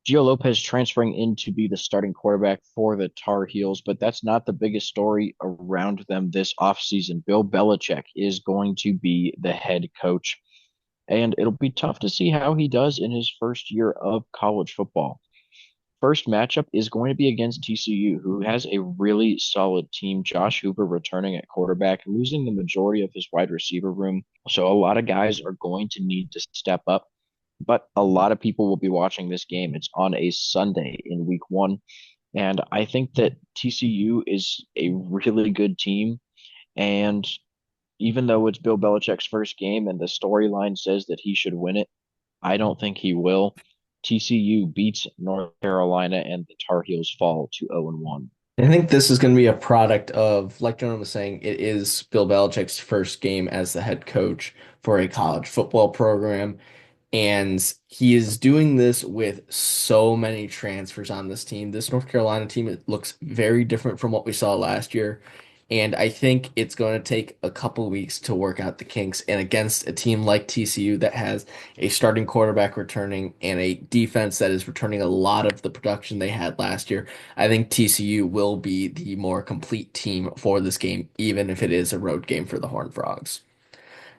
Gio Lopez transferring in to be the starting quarterback for the Tar Heels, but that's not the biggest story around them this offseason. Bill Belichick is going to be the head coach, and it'll be tough to see how he does in his first year of college football. First matchup is going to be against TCU, who has a really solid team. Josh Hoover returning at quarterback, losing the majority of his wide receiver room. So a lot of guys are going to need to step up, but a lot of people will be watching this game. It's on a Sunday in week one. And I think that TCU is a really good team. And even though it's Bill Belichick's first game and the storyline says that he should win it, I don't think he will. TCU beats North Carolina and the Tar Heels fall to 0-1. I think this is going to be a product of, like Jonah was saying, it is Bill Belichick's first game as the head coach for a college football program. And he is doing this with so many transfers on this team. This North Carolina team, it looks very different from what we saw last year. And I think it's going to take a couple weeks to work out the kinks. And against a team like TCU that has a starting quarterback returning and a defense that is returning a lot of the production they had last year, I think TCU will be the more complete team for this game, even if it is a road game for the Horned Frogs.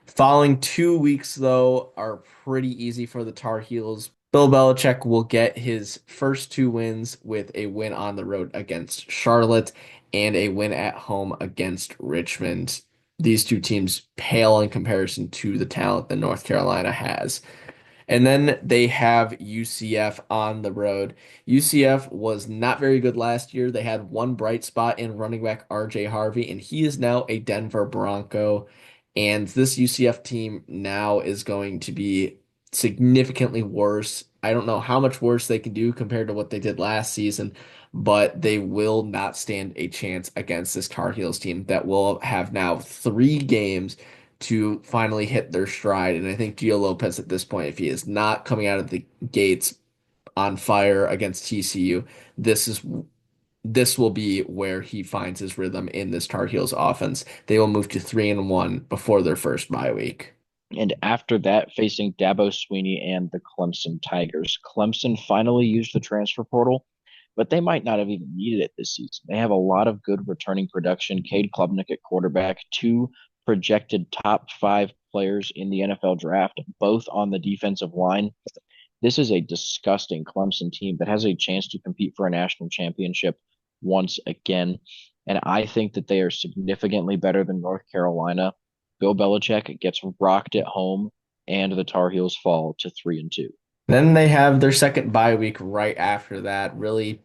Following 2 weeks, though, are pretty easy for the Tar Heels. Bill Belichick will get his first two wins with a win on the road against Charlotte and a win at home against Richmond. These two teams pale in comparison to the talent that North Carolina has. And then they have UCF on the road. UCF was not very good last year. They had one bright spot in running back RJ Harvey, and he is now a Denver Bronco. And this UCF team now is going to be significantly worse. I don't know how much worse they can do compared to what they did last season, but they will not stand a chance against this Tar Heels team that will have now 3 games to finally hit their stride. And I think Gio Lopez at this point, if he is not coming out of the gates on fire against TCU, this is this will be where he finds his rhythm in this Tar Heels offense. They will move to 3-1 before their first bye week. And after that, facing Dabo Sweeney and the Clemson Tigers. Clemson finally used the transfer portal, but they might not have even needed it this season. They have a lot of good returning production. Cade Klubnik at quarterback, two projected top five players in the NFL draft, both on the defensive line. This is a disgusting Clemson team that has a chance to compete for a national championship once again. And I think that they are significantly better than North Carolina. Bill Belichick gets rocked at home, and the Tar Heels fall to 3-2. Then they have their second bye week right after that. Really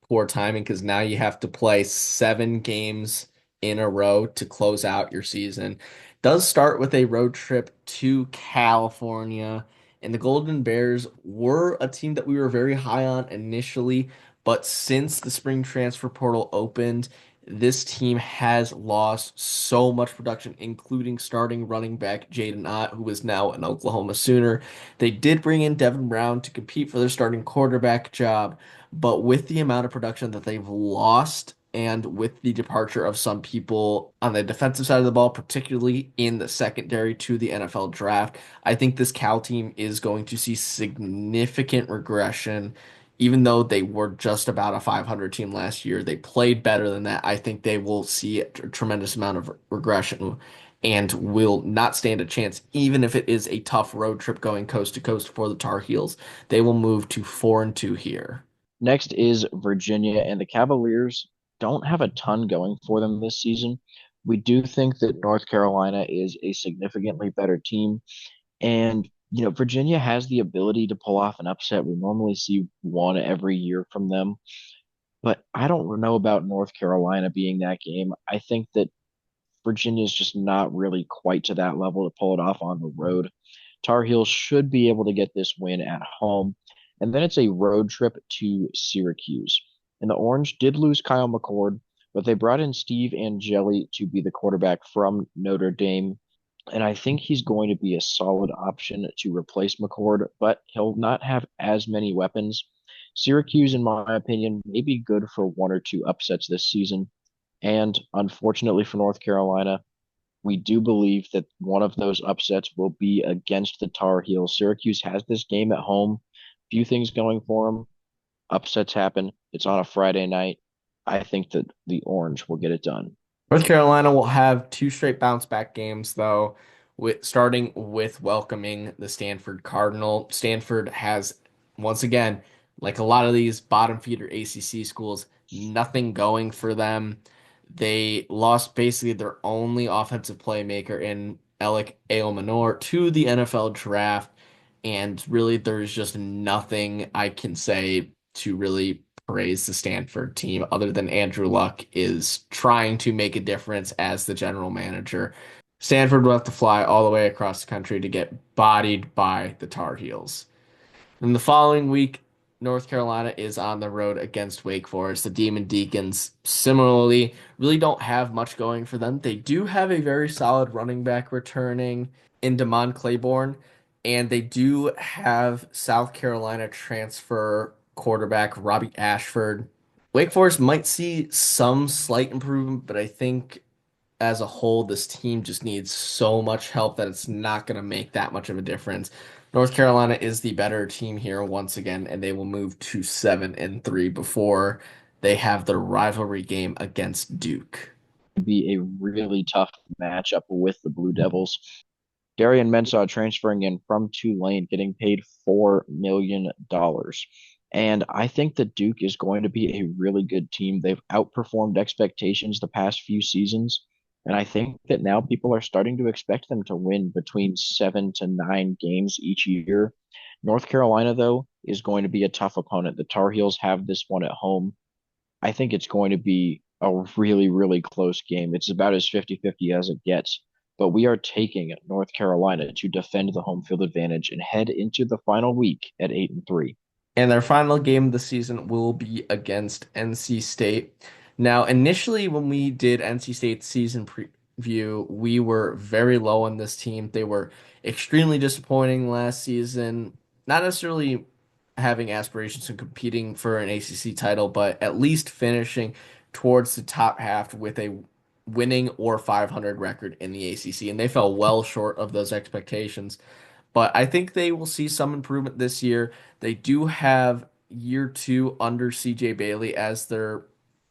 poor timing because now you have to play 7 games in a row to close out your season. Does start with a road trip to California, and the Golden Bears were a team that we were very high on initially, but since the spring transfer portal opened, this team has lost so much production, including starting running back Jaden Ott, who is now an Oklahoma Sooner. They did bring in Devin Brown to compete for their starting quarterback job, but with the amount of production that they've lost and with the departure of some people on the defensive side of the ball, particularly in the secondary to the NFL draft, I think this Cal team is going to see significant regression. Even though they were just about a 500 team last year, they played better than that. I think they will see a tremendous amount of regression and will not stand a chance, even if it is a tough road trip going coast to coast for the Tar Heels. They will move to 4-2 here. Next is Virginia, and the Cavaliers don't have a ton going for them this season. We do think that North Carolina is a significantly better team. And, Virginia has the ability to pull off an upset. We normally see one every year from them. But I don't know about North Carolina being that game. I think that Virginia's just not really quite to that level to pull it off on the road. Tar Heels should be able to get this win at home. And then it's a road trip to Syracuse. And the Orange did lose Kyle McCord, but they brought in Steve Angeli to be the quarterback from Notre Dame. And I think he's going to be a solid option to replace McCord, but he'll not have as many weapons. Syracuse, in my opinion, may be good for one or two upsets this season. And unfortunately for North Carolina, we do believe that one of those upsets will be against the Tar Heels. Syracuse has this game at home, few things going for them. Upsets happen. It's on a Friday night. I think that the Orange will get it done. North Carolina will have two straight bounce back games, though, with starting with welcoming the Stanford Cardinal. Stanford has, once again, like a lot of these bottom feeder ACC schools, nothing going for them. They lost basically their only offensive playmaker in Alec Eomanor to the NFL draft, and really there's just nothing I can say to really praise the Stanford team other than Andrew Luck is trying to make a difference as the general manager. Stanford will have to fly all the way across the country to get bodied by the Tar Heels. And the following week, North Carolina is on the road against Wake Forest. The Demon Deacons similarly really don't have much going for them. They do have a very solid running back returning in Damon Claiborne, and they do have South Carolina transfer quarterback Robbie Ashford. Wake Forest might see some slight improvement, but I think as a whole, this team just needs so much help that it's not going to make that much of a difference. North Carolina is the better team here once again, and they will move to 7-3 before they have their rivalry game against Duke. Be a really tough matchup with the Blue Devils. Darian Mensah transferring in from Tulane, getting paid $4 million. And I think that Duke is going to be a really good team. They've outperformed expectations the past few seasons. And I think that now people are starting to expect them to win between 7 to 9 games each year. North Carolina, though, is going to be a tough opponent. The Tar Heels have this one at home. I think it's going to be a really, really close game. It's about as 50-50 as it gets. But we are taking North Carolina to defend the home field advantage and head into the final week at 8-3. And their final game of the season will be against NC State. Now, initially, when we did NC State's season preview, we were very low on this team. They were extremely disappointing last season, not necessarily having aspirations of competing for an ACC title, but at least finishing towards the top half with a winning or 500 record in the ACC. And they fell well short of those expectations. But I think they will see some improvement this year. They do have year two under CJ Bailey as their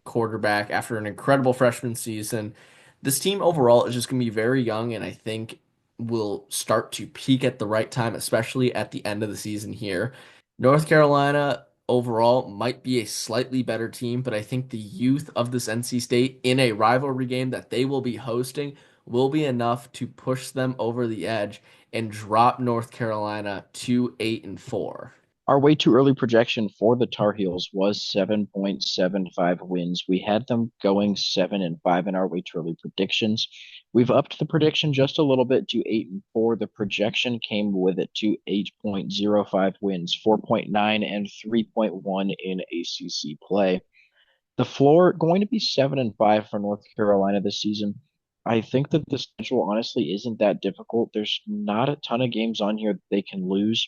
quarterback after an incredible freshman season. This team overall is just going to be very young, and I think will start to peak at the right time, especially at the end of the season here. North Carolina overall might be a slightly better team, but I think the youth of this NC State in a rivalry game that they will be hosting will be enough to push them over the edge and drop North Carolina to 8-4. Our way too early projection for the Tar Heels was 7.75 wins. We had them going 7-5 in our way too early predictions. We've upped the prediction just a little bit to 8-4. The projection came with it to 8.05 wins, 4.9 and 3.1 in ACC play. The floor going to be 7-5 for North Carolina this season. I think that the schedule honestly isn't that difficult. There's not a ton of games on here that they can lose.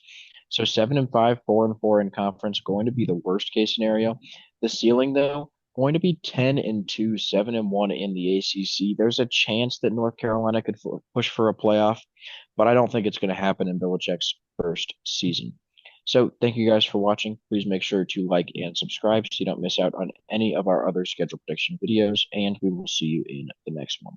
So 7-5, 4-4 in conference, going to be the worst case scenario. The ceiling, though, going to be 10-2, 7-1 in the ACC. There's a chance that North Carolina could push for a playoff, but I don't think it's going to happen in Belichick's first season. So thank you guys for watching. Please make sure to like and subscribe so you don't miss out on any of our other schedule prediction videos, and we will see you in the next one.